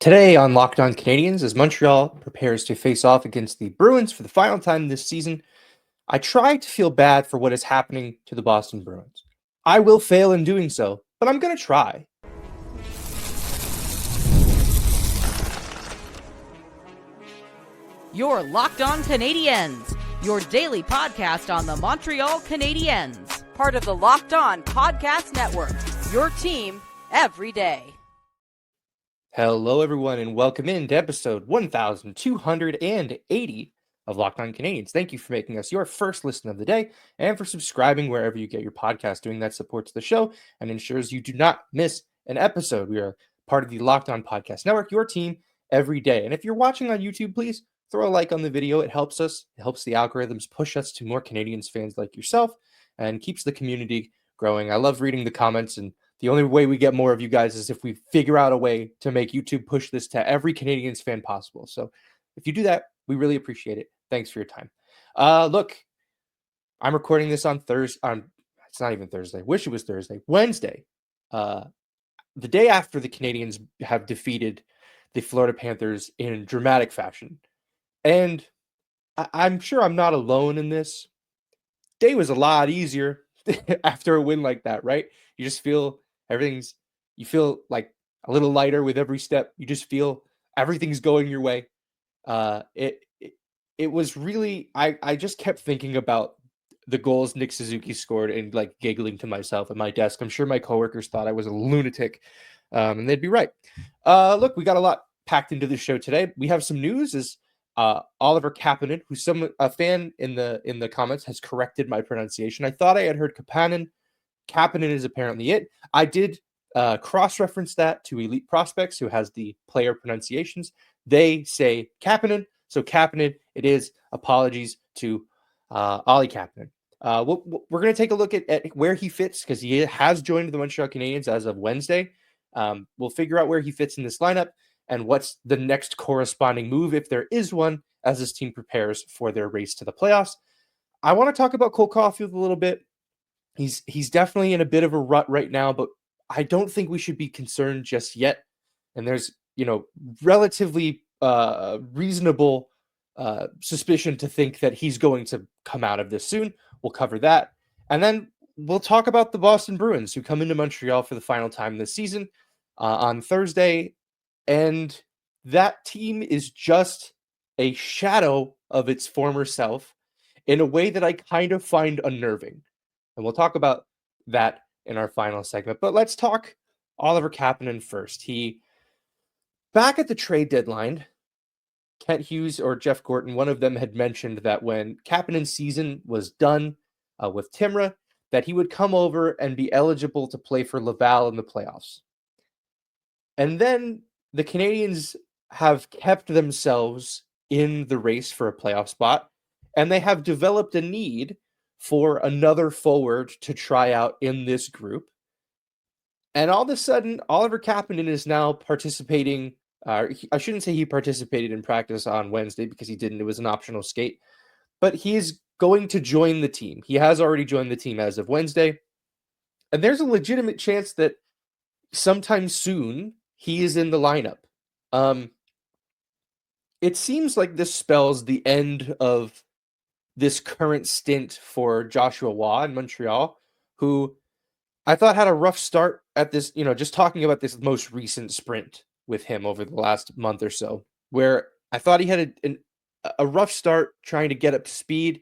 Today on Locked On Canadiens, as Montreal prepares to face off against the Bruins for the final time this season, I try to feel bad for what is happening to the Boston Bruins. I will fail in doing so, but I'm going to try. You're Locked On Canadiens, your daily podcast on the Montreal Canadiens, part of the Locked On Podcast Network, your team every day. Hello, everyone, and welcome in to episode 1280 of Locked On Canadiens. Thank you for making us your first listen of the day and for subscribing wherever you get your podcast. Doing that supports the show and ensures you do not miss an episode. We are part of the Locked On Podcast Network, your team every day. And if you're watching on YouTube, please throw a like on the video. It helps us. It helps the algorithms push us to more Canadiens fans like yourself and keeps the community growing. I love reading the comments, and the only way we get more of you guys is if we figure out a way to make YouTube push this to every Canadiens fan possible. So if you do that, we really appreciate it. Thanks for your time. Look, I'm recording this on Thursday. It's not even Thursday. Wish it was Thursday. Wednesday. The day after the Canadiens have defeated the Florida Panthers in dramatic fashion. And I'm sure I'm not alone in this. Day was a lot easier after a win like that, right? You just feel you feel like a little lighter with every step. You just feel everything's going your way. It was really, I just kept thinking about the goals Nick Suzuki scored and like giggling to myself at my desk. I'm sure my coworkers thought I was a lunatic, and they'd be right. Look, we got a lot packed into the show today. We have some news as Oliver Kapanen, who a fan in the comments has corrected my pronunciation. I thought I had heard Kapanen. Kapanen is apparently it. I did cross-reference that to Elite Prospects, who has the player pronunciations. They say Kapanen, so Kapanen it is. Apologies to Ollie Kapanen. We're going to take a look at where he fits, because he has joined the Montreal Canadiens as of Wednesday. We'll figure out where he fits in this lineup and what's the next corresponding move, if there is one, as this team prepares for their race to the playoffs. I want to talk about Cole Caufield a little bit. He's definitely in a bit of a rut right now, but I don't think we should be concerned just yet. And there's, relatively reasonable suspicion to think that he's going to come out of this soon. We'll cover that. And then we'll talk about the Boston Bruins, who come into Montreal for the final time this season on Thursday. And that team is just a shadow of its former self in a way that I kind of find unnerving. And we'll talk about that in our final segment. But let's talk Oliver Kapanen first. Back at the trade deadline, Kent Hughes or Jeff Gorton, one of them had mentioned that when Kapanen's season was done with Timra, that he would come over and be eligible to play for Laval in the playoffs. And then the Canadiens have kept themselves in the race for a playoff spot, and they have developed a need for another forward to try out in this group. And all of a sudden, Oliver Kapanen is now participating. I shouldn't say he participated in practice on Wednesday, because he didn't. It was an optional skate. But he's going to join the team. He has already joined the team as of Wednesday. And there's a legitimate chance that sometime soon he is in the lineup. It seems like this spells the end of this current stint for Joshua Waugh in Montreal, who I thought had a rough start at this, just talking about this most recent sprint with him over the last month or so, where I thought he had a rough start trying to get up to speed.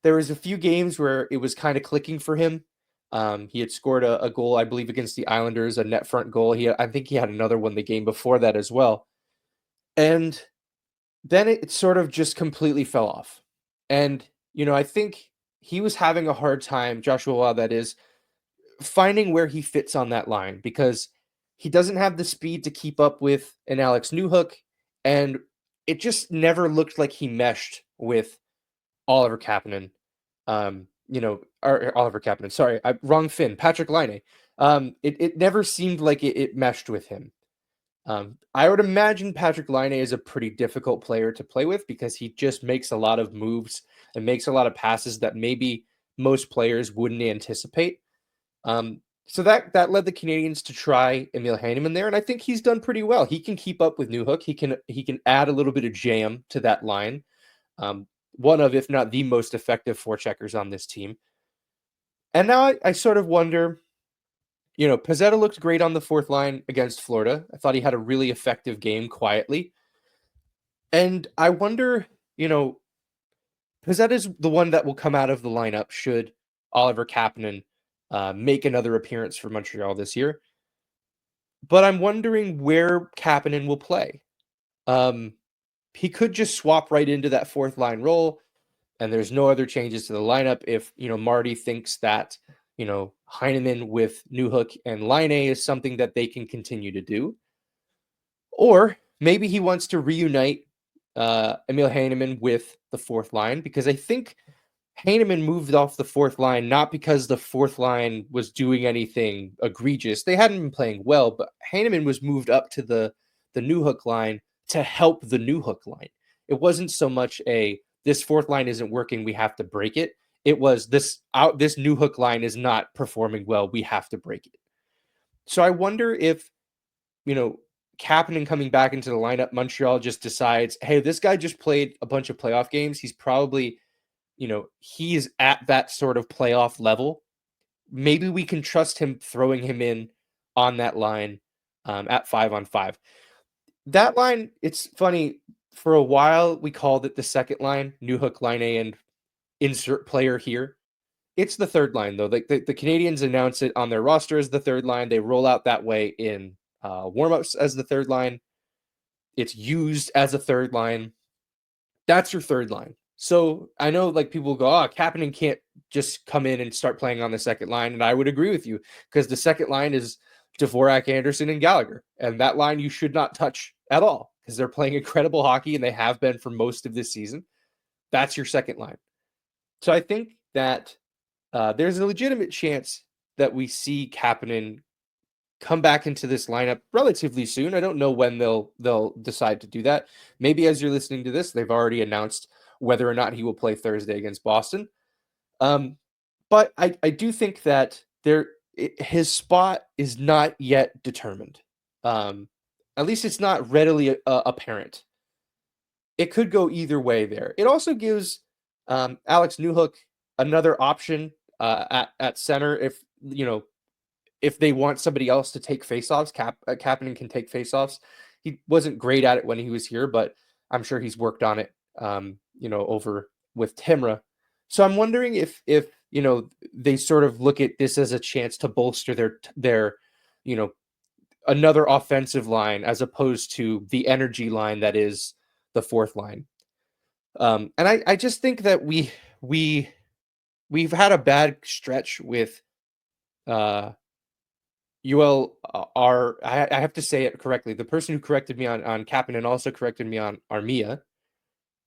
There was a few games where it was kind of clicking for him. He had scored a goal, I believe, against the Islanders, a net front goal. I think he had another one the game before that as well. And then it sort of just completely fell off. And, I think he was having a hard time, Joshua Waugh, that is, finding where he fits on that line, because he doesn't have the speed to keep up with an Alex Newhook, and it just never looked like he meshed with Oliver Kapanen. Oliver Kapanen, sorry, wrong Finn, Patrick Laine. It never seemed like it meshed with him. I would imagine Patrick Laine is a pretty difficult player to play with, because he just makes a lot of moves and makes a lot of passes that maybe most players wouldn't anticipate. So that led the Canadiens to try Emil Heineman there, and I think he's done pretty well. He can keep up with Newhook. He can add a little bit of jam to that line. One of, if not the most effective forecheckers on this team. And now I sort of wonder, Pizzetta looked great on the fourth line against Florida. I thought he had a really effective game quietly. And I wonder, Pizzetta's the one that will come out of the lineup should Oliver Kapanen make another appearance for Montreal this year. But I'm wondering where Kapanen will play. He could just swap right into that fourth line role, and there's no other changes to the lineup if, Marty thinks that, Heineman with Newhook and Line A is something that they can continue to do. Or maybe he wants to reunite Emil Heineman with the fourth line, because I think Heineman moved off the fourth line not because the fourth line was doing anything egregious. They hadn't been playing well, but Heineman was moved up to the Newhook line to help the Newhook line. It wasn't so much this fourth line isn't working, we have to break it. It was this Newhook line is not performing well, we have to break it. So I wonder if, Kapanen coming back into the lineup, Montreal just decides, hey, this guy just played a bunch of playoff games. He's probably, he's at that sort of playoff level. Maybe we can trust him throwing him in on that line at 5-on-5. That line, it's funny, for a while we called it the second line, Newhook, Line A, and insert player here. It's the third line, though. The Canadiens announce it on their roster as the third line. They roll out that way in warmups as the third line. It's used as a third line. That's your third line. So I know people go, Kapanen can't just come in and start playing on the second line. And I would agree with you, because the second line is Dvorak, Anderson, and Gallagher. And that line you should not touch at all, because they're playing incredible hockey and they have been for most of this season. That's your second line. So I think that there's a legitimate chance that we see Kapanen come back into this lineup relatively soon. I don't know when they'll decide to do that. Maybe as you're listening to this, they've already announced whether or not he will play Thursday against Boston. But I do think that his spot is not yet determined. At least it's not readily apparent. It could go either way there. It also gives Alex Newhook another option at center if they want somebody else to take faceoffs. Kapanen can take faceoffs. He wasn't great at it when he was here, but I'm sure he's worked on it over with Timra. So I'm wondering if they sort of look at this as a chance to bolster their another offensive line as opposed to the energy line that is the fourth line. And I just think that we've had a bad stretch with I have to say it correctly. The person who corrected me on Kapanen also corrected me on Armia.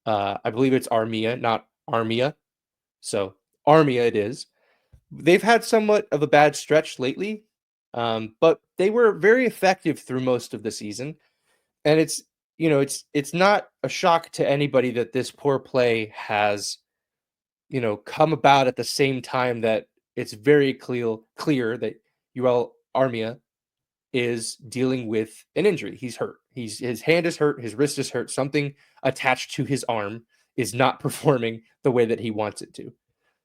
I believe it's Armia, not Armia. So Armia it is. They've had somewhat of a bad stretch lately, but they were very effective through most of the season. And it's not a shock to anybody that this poor play has, come about at the same time that it's very clear that Armia is dealing with an injury. He's hurt. His hand is hurt. His wrist is hurt. Something attached to his arm is not performing the way that he wants it to.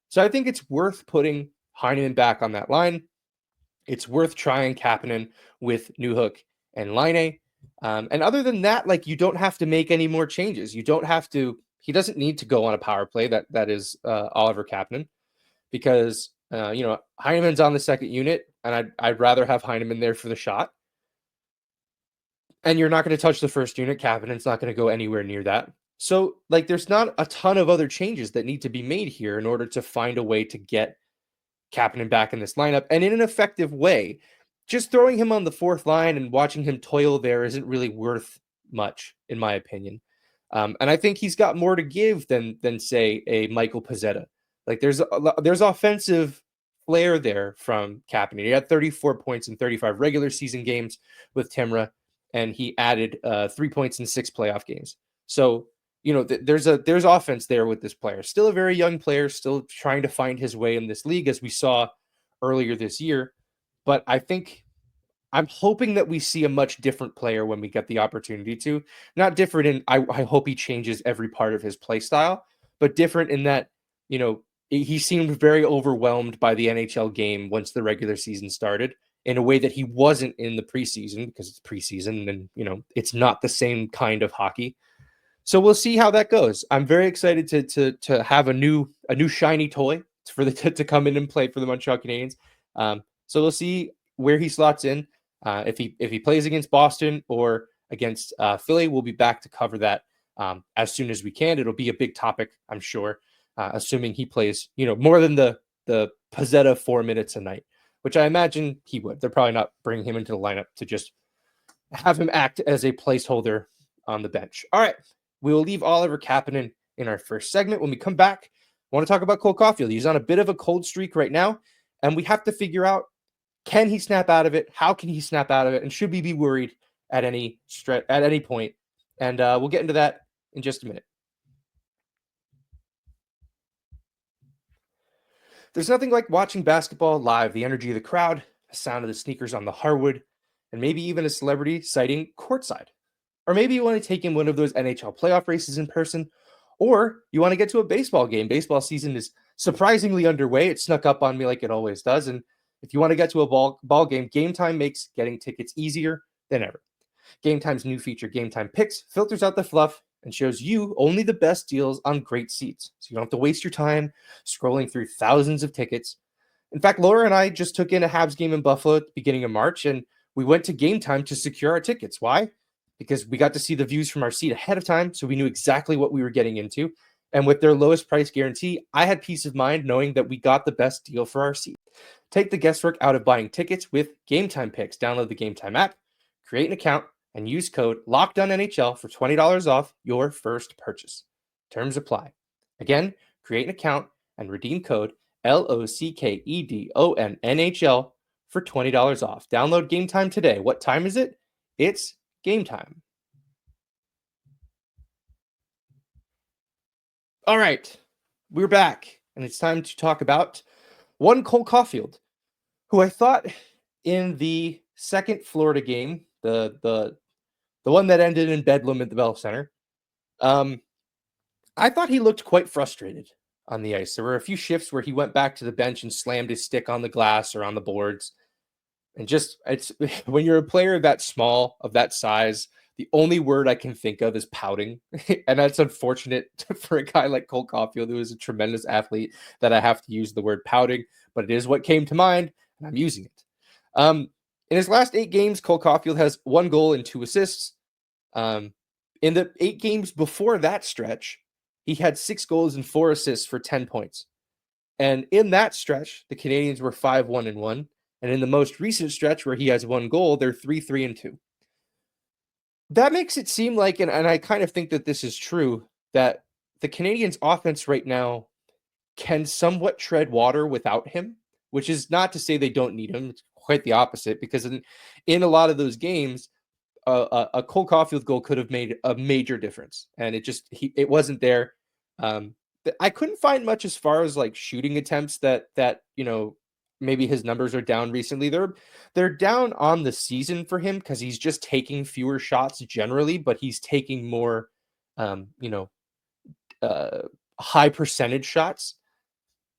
So I think it's worth putting Heineman back on that line. It's worth trying Kapanen with Newhook and Line A. And other than that, you don't have to make any more changes. You don't have to. He doesn't need to go on a power play. That is Oliver Kapanen, because Heineman's on the second unit, and I'd rather have Heineman there for the shot. And you're not going to touch the first unit. Kapanen's not going to go anywhere near that. So there's not a ton of other changes that need to be made here in order to find a way to get Kapanen back in this lineup and in an effective way. Just throwing him on the fourth line and watching him toil there isn't really worth much, in my opinion. And I think he's got more to give than say a Michael Pizzetta. There's offensive flair there from Kapanen. He had 34 points in 35 regular season games with Timra, and he added 3 points in 6 playoff games. So there's offense there with this player. Still a very young player, still trying to find his way in this league, as we saw earlier this year. but I'm hoping that we see a much different player when we get the opportunity to. Not different in I hope he changes every part of his play style, but different in that, he seemed very overwhelmed by the NHL game once the regular season started in a way that he wasn't in the preseason, because it's preseason and, it's not the same kind of hockey. So we'll see how that goes. I'm very excited to have a new shiny toy for to come in and play for the Montreal Canadiens. So we'll see where he slots in. If he plays against Boston or against Philly, we'll be back to cover that as soon as we can. It'll be a big topic, I'm sure, assuming he plays more than the Pizzetta 4 minutes a night, which I imagine he would. They're probably not bringing him into the lineup to just have him act as a placeholder on the bench. All right. We will leave Oliver Kapanen in our first segment. When we come back, I want to talk about Cole Caufield. He's on a bit of a cold streak right now, and we have to figure out, can he snap out of it? How can he snap out of it? And should we be worried at any point? And we'll get into that in just a minute. There's nothing like watching basketball live. The energy of the crowd, the sound of the sneakers on the hardwood, and maybe even a celebrity sighting courtside. Or maybe you want to take in one of those NHL playoff races in person, or you want to get to a baseball game. Baseball season is surprisingly underway. It snuck up on me like it always does. And if you want to get to a ball game, Game Time makes getting tickets easier than ever. Game Time's new feature, Game Time Picks, filters out the fluff and shows you only the best deals on great seats. So you don't have to waste your time scrolling through thousands of tickets. In fact, Laura and I just took in a Habs game in Buffalo at the beginning of March, and we went to Game Time to secure our tickets. Why? Because we got to see the views from our seat ahead of time, so we knew exactly what we were getting into. And with their lowest price guarantee, I had peace of mind knowing that we got the best deal for our seat. Take the guesswork out of buying tickets with Game Time Picks. Download the Game Time app, create an account, and use code LOCKEDONNHL for $20 off your first purchase. Terms apply. Again, create an account and redeem code LOCKEDONNHL for $20 off. Download Game Time today. What time is it? It's game time. All right, we're back, and it's time to talk about one Cole Caufield, who I thought in the second Florida game, the one that ended in bedlam at the Bell Center, I thought he looked quite frustrated on the ice. There were a few shifts where he went back to the bench and slammed his stick on the glass or on the boards. And just, it's when you're a player that small, of that size, the only word I can think of is pouting. And that's unfortunate for a guy like Cole Caufield, who is a tremendous athlete, that I have to use the word pouting, but it is what came to mind, and I'm using it. In his last 8 games, Cole Caufield has 1 goal and 2 assists. In the 8 games before that stretch, he had 6 goals and 4 assists for 10 points. And in that stretch, the Canadiens were 5-1-1. And in the most recent stretch where he has 1 goal, they're 3-3-2. That makes it seem like, and I kind of think that this is true, that the Canadiens' offense right now can somewhat tread water without him, which is not to say they don't need him. It's quite the opposite, because in a lot of those games, a Cole Caufield goal could have made a major difference, and it wasn't there. I couldn't find much as far as like shooting attempts that maybe his numbers are down recently. They're down on the season for him because he's just taking fewer shots generally, but he's taking more high percentage shots.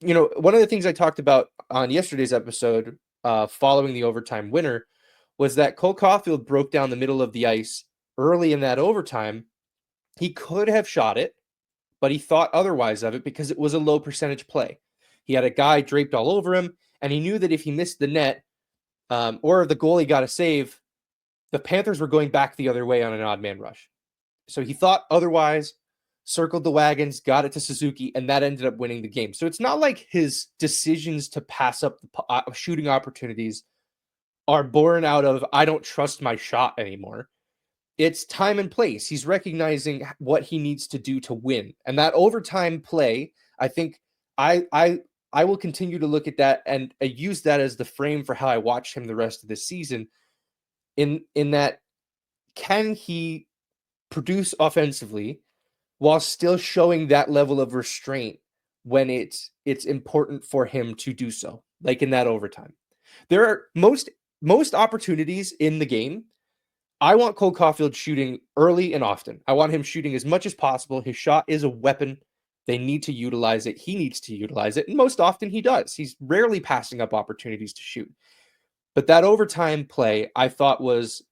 One of the things I talked about on yesterday's episode, following the overtime winner, was that Cole Caufield broke down the middle of the ice early in that overtime. He could have shot it, but he thought otherwise of it because it was a low percentage play. He had a guy draped all over him, and he knew that if he missed the net, or the goalie got a save, the Panthers were going back the other way on an odd man rush. So he thought otherwise, circled the wagons, got it to Suzuki, and that ended up winning the game. So it's not like his decisions to pass up the shooting opportunities are born out of, I don't trust my shot anymore. It's time and place. He's recognizing what he needs to do to win. And that overtime play, I think I will continue to look at that and use that as the frame for how I watch him the rest of the season. In that, can he produce offensively while still showing that level of restraint when it's important for him to do so, like in that overtime? There are most opportunities in the game. I want Cole Caufield shooting early and often. I want him shooting as much as possible. His shot is a weapon. They need to utilize it. He needs to utilize it. And most often he does. He's rarely passing up opportunities to shoot. But that overtime play, I thought was,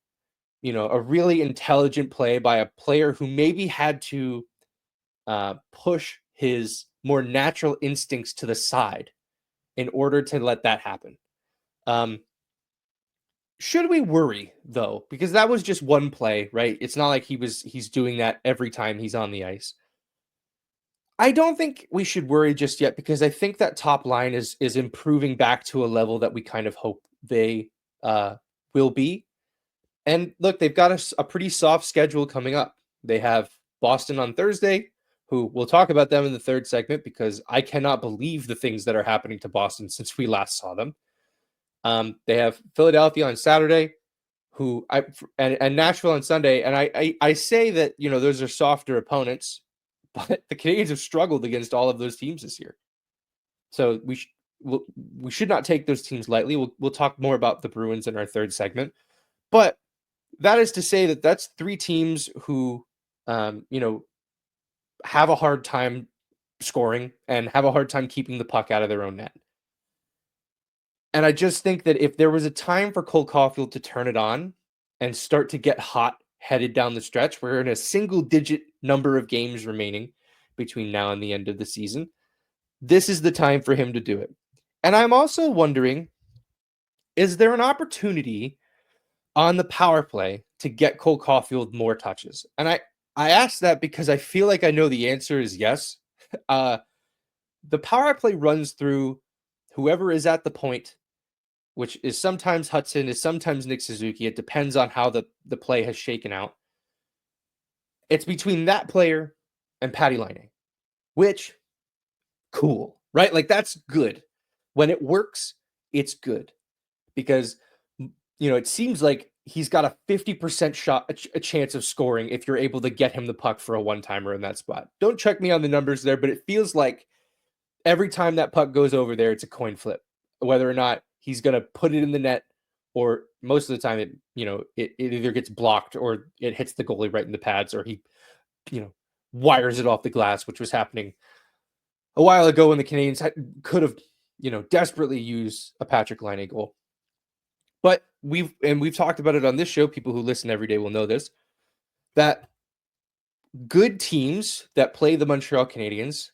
a really intelligent play by a player who maybe had to push his more natural instincts to the side in order to let that happen. Should we worry, though? Because that was just one play, right? It's not like he's doing that every time he's on the ice. I don't think we should worry just yet, because I think that top line is improving back to a level that we kind of hope they will be. And look, they've got a pretty soft schedule coming up. They have Boston on Thursday, who we'll talk about them in the third segment, because I cannot believe the things that are happening to Boston since we last saw them. They have Philadelphia on Saturday, and Nashville on Sunday. And I say that, those are softer opponents, but the Canadiens have struggled against all of those teams this year. So we should not take those teams lightly. We'll talk more about the Bruins in our third segment. But that is to say that that's three teams who, have a hard time scoring and have a hard time keeping the puck out of their own net. And I just think that if there was a time for Cole Caufield to turn it on and start to get hot headed down the stretch, we're in a single-digit number of games remaining between now and the end of the season. This is the time for him to do it. And I'm also wondering, is there an opportunity on the power play to get Cole Caufield more touches? And I ask that because I feel like I know the answer is yes. The power play runs through whoever is at the point, which is sometimes Hudson, is sometimes Nick Suzuki. It depends on how the play has shaken out. It's between that player and Patty Laine, which, cool, right? Like, that's good. When it works, it's good. Because, it seems like he's got a 50% shot, a chance of scoring if you're able to get him the puck for a one-timer in that spot. Don't check me on the numbers there, but it feels like every time that puck goes over there, it's a coin flip, whether or not he's going to put it in the net, or most of the time it either gets blocked or it hits the goalie right in the pads, or he, wires it off the glass, which was happening a while ago when the Canadiens could have, desperately used a Patrick Laine goal. But we've talked about it on this show. People who listen every day will know this, that good teams that play the Montreal Canadiens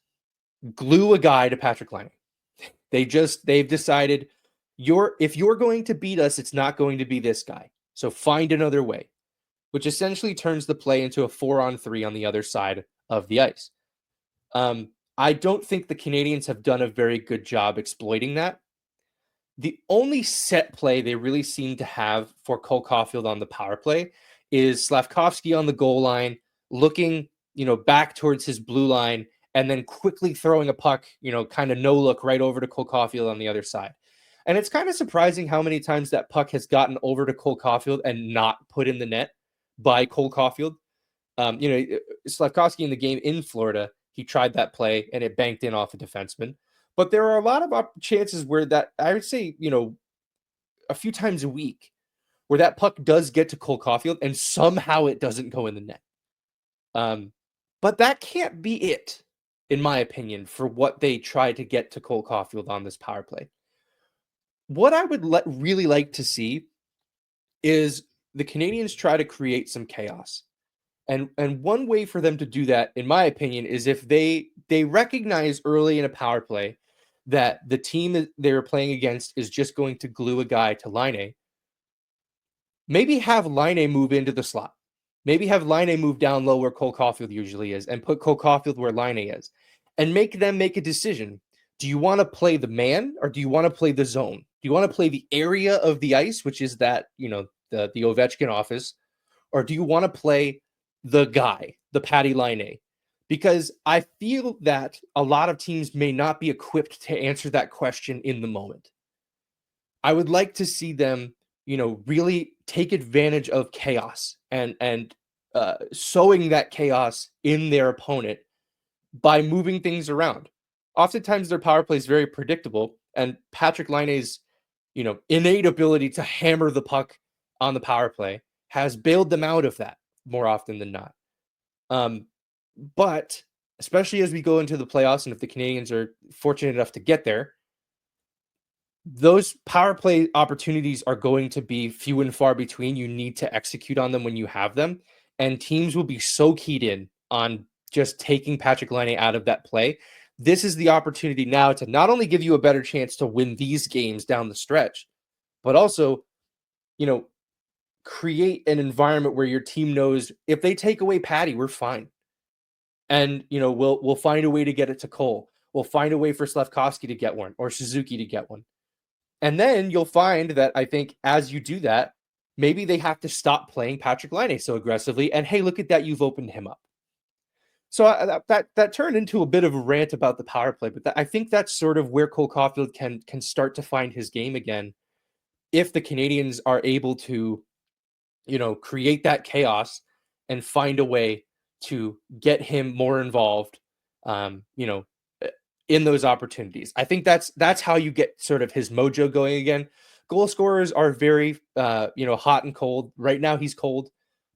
glue a guy to Patrick Laine. They've decided if you're going to beat us, it's not going to be this guy. So find another way, which essentially turns the play into a 4-on-3 on the other side of the ice. I don't think the Canadiens have done a very good job exploiting that. The only set play they really seem to have for Cole Caufield on the power play is Slavkovsky on the goal line, looking, back towards his blue line, and then quickly throwing a puck, kind of no look right over to Cole Caufield on the other side. And it's kind of surprising how many times that puck has gotten over to Cole Caufield and not put in the net by Cole Caufield. Slavkovsky in the game in Florida, he tried that play and it banked in off a defenseman. But there are a lot of chances where that, I would say, a few times a week, where that puck does get to Cole Caufield and somehow it doesn't go in the net. But that can't be it, in my opinion, for what they try to get to Cole Caufield on this power play. What I would really like to see is the Canadiens try to create some chaos. And one way for them to do that, in my opinion, is if they recognize early in a power play that the team they're playing against is just going to glue a guy to Laine. Maybe have Laine move into the slot. Maybe have Laine move down low where Cole Caufield usually is, and put Cole Caufield where Laine is, and make them make a decision. Do you want to play the man, or do you want to play the zone? Do you want to play the area of the ice, which is that, the Ovechkin office, or do you want to play the guy, the Patty Laine? Because I feel that a lot of teams may not be equipped to answer that question in the moment. I would like to see them, really take advantage of chaos and sowing that chaos in their opponent by moving things around. Oftentimes their power play is very predictable, and Patrick Laine's, innate ability to hammer the puck on the power play has bailed them out of that more often than not. But especially as we go into the playoffs, and if the Canadiens are fortunate enough to get there, those power play opportunities are going to be few and far between. You need to execute on them when you have them, and teams will be so keyed in on just taking Patrick Laine out of that play. This is the opportunity now to not only give you a better chance to win these games down the stretch, but also, create an environment where your team knows if they take away Patty, we're fine. And, we'll find a way to get it to Cole. We'll find a way for Slafkovsky to get one or Suzuki to get one. And then you'll find that I think as you do that, maybe they have to stop playing Patrick Laine so aggressively. And hey, look at that, you've opened him up. So that turned into a bit of a rant about the power play, but I think that's sort of where Cole Caufield can start to find his game again, if the Canadiens are able to, create that chaos and find a way to get him more involved, in those opportunities. I think that's how you get sort of his mojo going again. Goal scorers are very, hot and cold. Right now he's cold,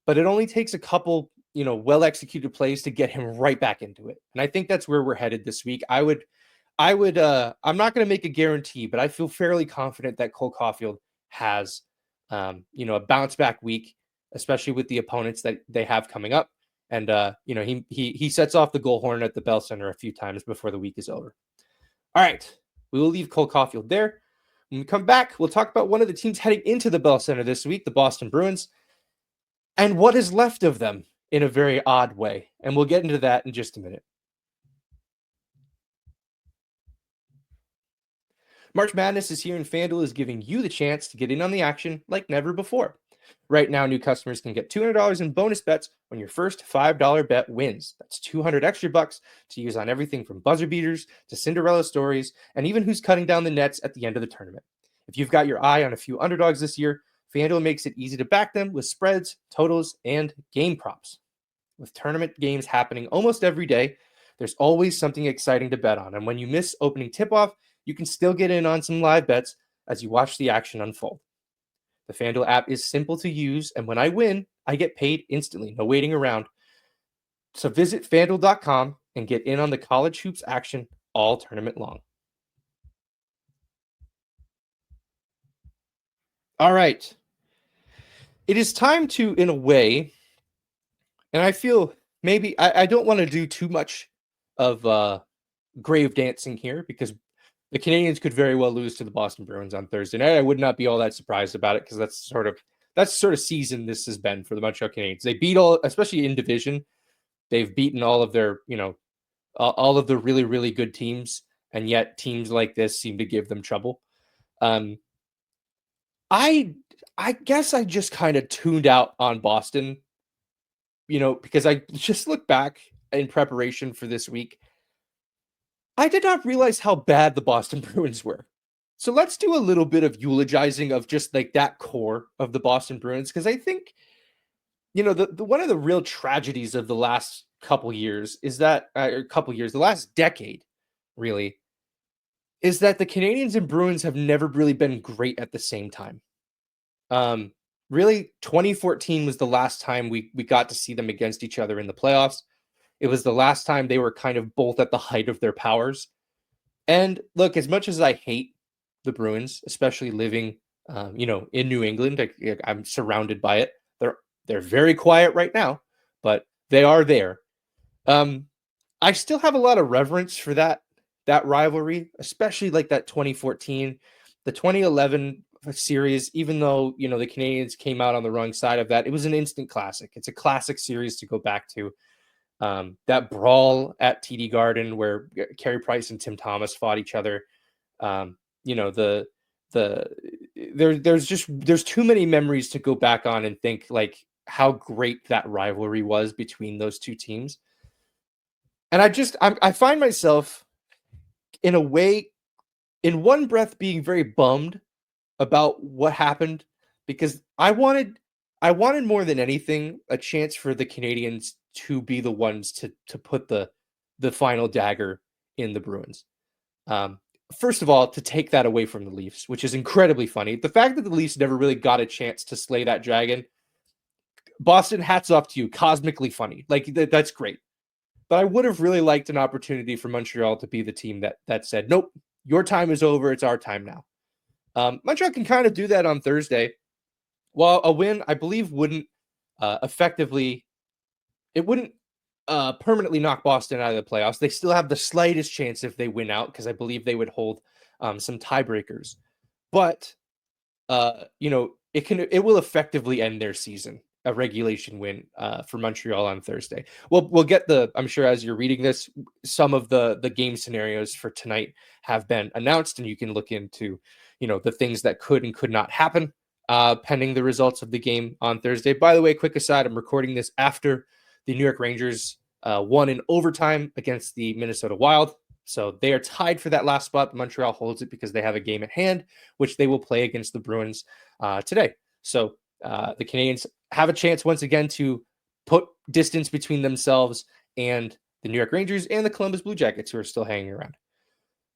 but it only takes a couple, well-executed plays to get him right back into it. And I think that's where we're headed this week. I'm not going to make a guarantee, but I feel fairly confident that Cole Caufield has, a bounce back week, especially with the opponents that they have coming up. And, he sets off the goal horn at the Bell Center a few times before the week is over. All right. We will leave Cole Caufield there. When we come back, we'll talk about one of the teams heading into the Bell Center this week, the Boston Bruins, and what is left of them in a very odd way. And we'll get into that in just a minute. March Madness is here, and FanDuel is giving you the chance to get in on the action like never before. Right now, new customers can get $200 in bonus bets when your first $5 bet wins. That's 200 extra bucks to use on everything from buzzer beaters to Cinderella stories, and even who's cutting down the nets at the end of the tournament. If you've got your eye on a few underdogs this year, FanDuel makes it easy to back them with spreads, totals, and game props. With tournament games happening almost every day, there's always something exciting to bet on. And when you miss opening tip-off, you can still get in on some live bets as you watch the action unfold. The FanDuel app is simple to use, and when I win, I get paid instantly, no waiting around. So visit FanDuel.com and get in on the college hoops action all tournament long. All right. It is time to, in a way, and I feel maybe I don't want to do too much of grave dancing here, because the Canadiens could very well lose to the Boston Bruins on Thursday night. I would not be all that surprised about it, because that's sort of season this has been for the Montreal Canadiens. They beat especially in division, they've beaten all of their, all of the really, really good teams, and yet teams like this seem to give them trouble. I guess I just kind of tuned out on Boston, because I just look back in preparation for this week. I did not realize how bad the Boston Bruins were. So let's do a little bit of eulogizing of just like that core of the Boston Bruins, because I think, the one of the real tragedies of the last couple years is that, the last decade, really, is that the Canadiens and Bruins have never really been great at the same time. Really, 2014 was the last time we got to see them against each other in the playoffs. It was the last time they were kind of both at the height of their powers. And look, as much as I hate the Bruins, especially living, in New England, I'm surrounded by it. They're very quiet right now, but they are there. I still have a lot of reverence for that rivalry, especially like that 2014, the 2011 series. Even though the Canadiens came out on the wrong side of that, it was an instant classic. It's a classic series to go back to. That brawl at TD Garden where Carey Price and Tim Thomas fought each other. There's too many memories to go back on and think like how great that rivalry was between those two teams. And I find myself in a way, in one breath, being very bummed about what happened, because I wanted more than anything a chance for the Canadiens to be the ones to put the final dagger in the Bruins. first of all, to take that away from the Leafs, which is incredibly funny. The fact that the Leafs never really got a chance to slay that dragon, Boston, hats off to you. Cosmically funny. Like, that's great. But I would have really liked an opportunity for Montreal to be the team that said, nope, your time is over. It's our time now. Montreal can kind of do that on Thursday. While a win, I believe, wouldn't effectively, it wouldn't permanently knock Boston out of the playoffs. They still have the slightest chance if they win out, because I believe they would hold some tiebreakers. But it will effectively end their season, a regulation win for Montreal on Thursday. We'll get I'm sure as you're reading this, some of the game scenarios for tonight have been announced, and you can look into, the things that could and could not happen pending the results of the game on Thursday. By the way, quick aside, I'm recording this after the New York Rangers won in overtime against the Minnesota Wild. So they are tied for that last spot. Montreal holds it because they have a game at hand, which they will play against the Bruins today. So the Canadiens have a chance once again to put distance between themselves and the New York Rangers and the Columbus Blue Jackets, who are still hanging around.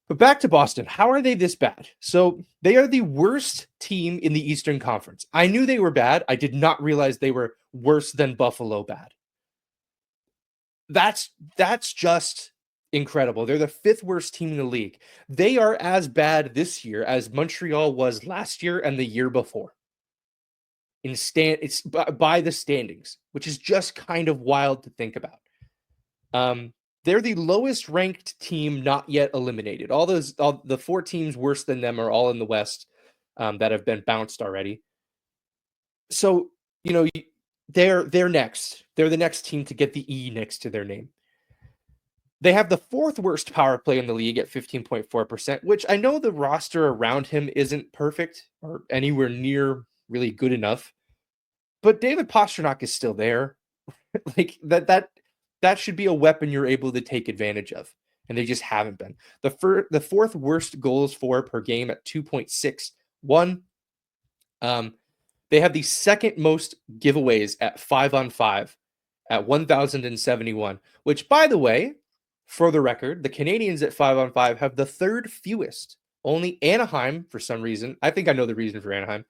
But back to Boston. How are they this bad? So they are the worst team in the Eastern Conference. I knew they were bad. I did not realize they were worse than Buffalo bad. That's just incredible. They're the 5th worst team in the league. They are as bad this year as Montreal was last year and the year before. It's by the standings, which is just kind of wild to think about. They're the lowest ranked team not yet eliminated. All the 4 teams worse than them are all in the West that have been bounced already. So, they're next. They're the next team to get the E next to their name. They have the 4th worst power play in the league at 15.4%, which I know the roster around him isn't perfect or anywhere near really good enough. But David Pastrnak is still there. Like that should be a weapon you're able to take advantage of, and they just haven't been. The 4th worst goals for per game at 2.61. They have the 2nd most giveaways at 5-on-5 at 1,071, which, by the way, for the record, the Canadiens at 5-on-5 have the 3rd fewest. Only Anaheim, for some reason, I think I know the reason for Anaheim,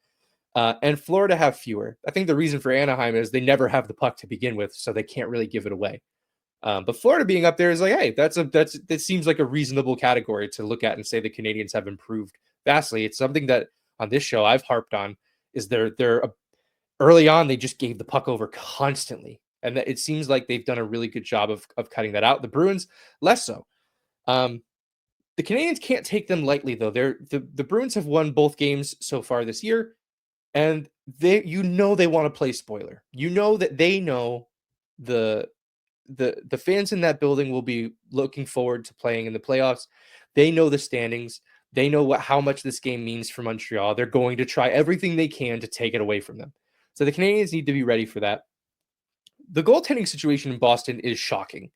and Florida have fewer. I think the reason for Anaheim is they never have the puck to begin with, so they can't really give it away. But Florida being up there is like, hey, that seems like a reasonable category to look at and say the Canadiens have improved vastly. It's something that on this show I've harped on, is they're early on they just gave the puck over constantly, and that it seems like they've done a really good job of cutting that out. The Bruins less so. The Canadiens can't take them lightly though. The Bruins have won both games so far this year, and they want to play spoiler. That they know the fans in that building will be looking forward to playing in the playoffs. They know the standings. They know how much this game means for Montreal. They're going to try everything they can to take it away from them. So the Canadiens need to be ready for that. The goaltending situation in Boston is shocking.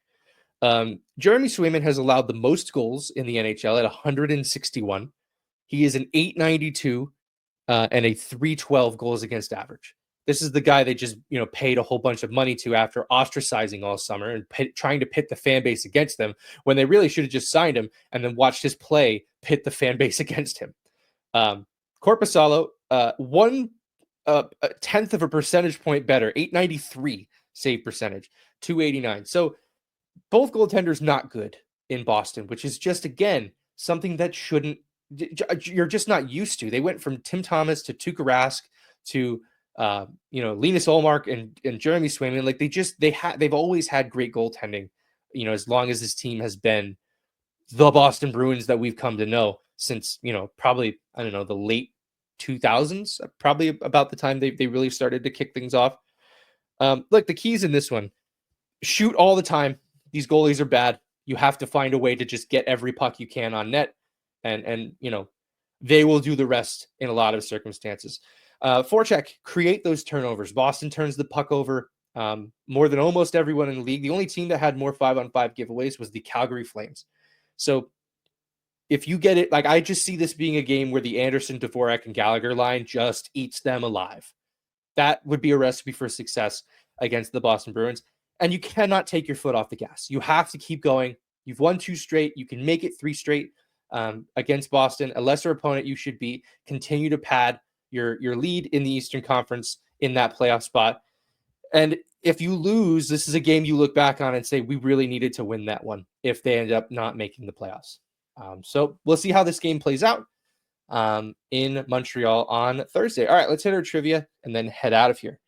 Jeremy Swayman has allowed the most goals in the NHL at 161. He is an .892 and a .312 goals against average. This is the guy they just paid a whole bunch of money to after ostracizing all summer and trying to pit the fan base against them, when they really should have just signed him and then watched his play pit the fan base against him. Korpisalo, 1/10 of a percentage point better, .893 save percentage, .289. So both goaltenders not good in Boston, which is just, again, something that you're just not used to. They went from Tim Thomas to Tuukka Rask to Linus Ullmark and Jeremy Swayman. Like they've always had great goaltending, as long as this team has been the Boston Bruins that we've come to know since, probably, I don't know, the late 2000s, probably about the time they really started to kick things off. Look, the keys in this one: shoot all the time. These goalies are bad. You have to find a way to just get every puck you can on net, and they will do the rest in a lot of circumstances. Forecheck, create those turnovers. Boston turns the puck over more than almost everyone in the league. The only team that had more 5-on-5 giveaways was the Calgary Flames. So if you get it, like, I just see this being a game where the Anderson, Dvorak, and Gallagher line just eats them alive. That would be a recipe for success against the Boston Bruins. And you cannot take your foot off the gas. You have to keep going. You've won 2 straight. You can make it 3 straight. against Boston, a lesser opponent you should beat. Continue to pad your lead in the Eastern Conference in that playoff spot. And if you lose, this is a game you look back on and say, we really needed to win that one if they end up not making the playoffs. So we'll see how this game plays out in Montreal on Thursday. All right, let's hit our trivia and then head out of here.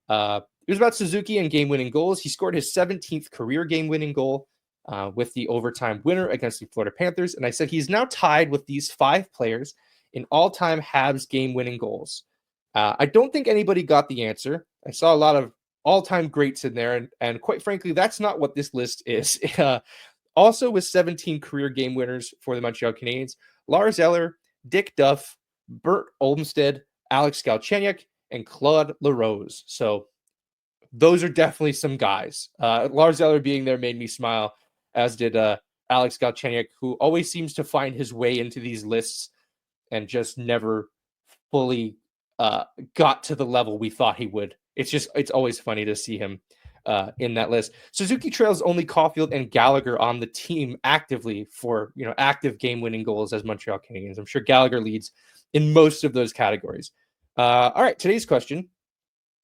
It was about Suzuki and game-winning goals. He scored his 17th career game-winning goal with the overtime winner against the Florida Panthers. And I said he's now tied with these 5 players in all-time Habs game-winning goals. I don't think anybody got the answer. I saw a lot of all-time greats in there, and quite frankly, that's not what this list is. Also with 17 career game winners for the Montreal Canadiens, Lars Eller, Dick Duff, Bert Olmsted, Alex Galchenyuk, and Claude LaRose. So those are definitely some guys. Lars Eller being there made me smile, as did Alex Galchenyuk, who always seems to find his way into these lists and just never fully got to the level we thought he would. It's always funny to see him in that list. Suzuki trails only Caufield and Gallagher on the team actively for, active game-winning goals as Montreal Canadiens. I'm sure Gallagher leads in most of those categories. All right, today's question,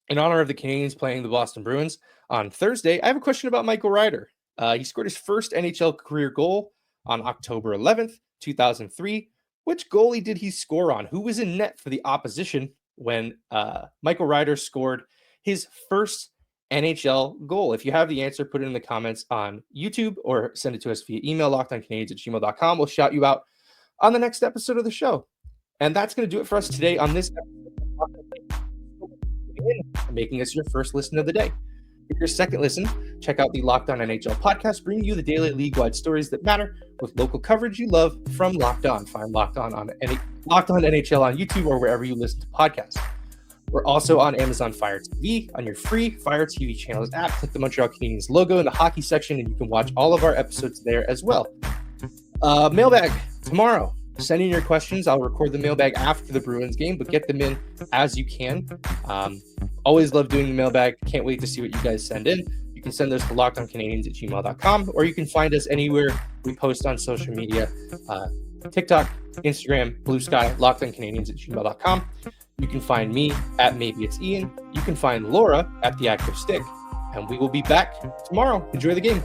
in honor of the Canadiens playing the Boston Bruins on Thursday, I have a question about Michael Ryder. He scored his first NHL career goal on October 11th, 2003. Which goalie did he score on? Who was in net for the opposition when Michael Ryder scored his first NHL goal? If you have the answer, put it in the comments on YouTube or send it to us via email, lockedoncanadiens@gmail.com. We'll shout you out on the next episode of the show. And that's going to do it for us today on this episode, making us your first listen of the day. For your second listen, check out the Locked On NHL podcast, bringing you the daily league-wide stories that matter with local coverage you love from Locked On. Find Locked On NHL on YouTube or wherever you listen to podcasts. We're also on Amazon Fire TV. On your free Fire TV channels app, click the Montreal Canadiens logo in the hockey section, and you can watch all of our episodes there as well. Mailbag tomorrow. Send in your questions. I'll record the mailbag after the Bruins game, but get them in as you can. Always love doing the mailbag. Can't wait to see what you guys send in. You can send those to lockedoncanadiens@gmail.com, or you can find us anywhere we post on social media. TikTok, Instagram, Bluesky, lockedoncanadiens@gmail.com. You can find me at Maybe It's Ian. You can find Laura at The Active Stick. And we will be back tomorrow. Enjoy the game.